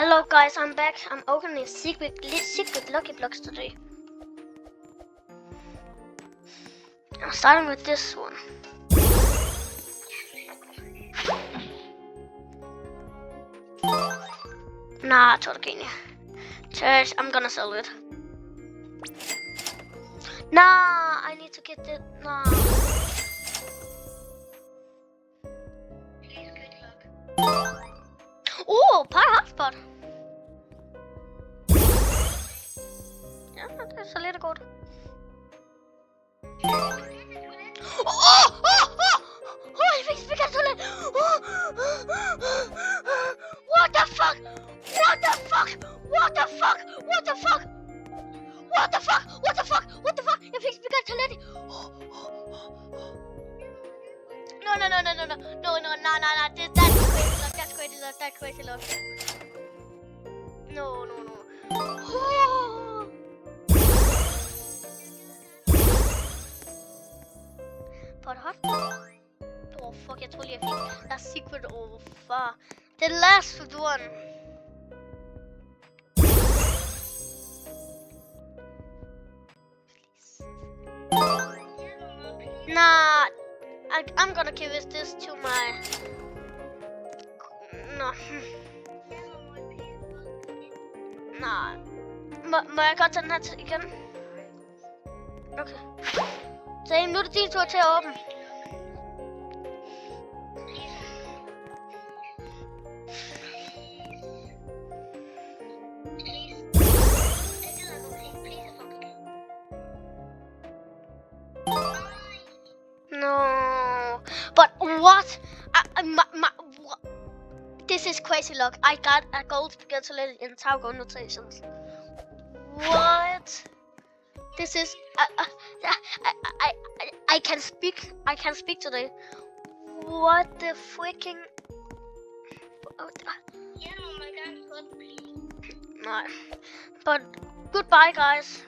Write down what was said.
Hello guys, I'm back. I'm opening secret Lucky Blocks today. I'm starting with this one. Nah, Torquini. Church, I'm gonna sell it. Nah, I need to get it. Nah. Please, good luck. Oh, power hotspot. Yeah, that's a little good. Oh, I think we got to let. What the fuck? What the fuck? What the fuck? What the fuck? What the fuck? What the fuck? What the fuck? I think we got to let it. No. That's crazy luck. That's crazy luck. No. But hot. Oh fuck, jeg troede lige, jeg fik that secret over far. The last one. Nah, I'm gonna give this to my... No. Nej. Må jeg godt tage den her igen? Okay. Så nu er det din tur til at åbne. No. But what? What? This is crazy luck. I got a gold spaghetti in Taugo notations. What? This is I can speak. I can speak today. What the freaking? No. But goodbye, guys.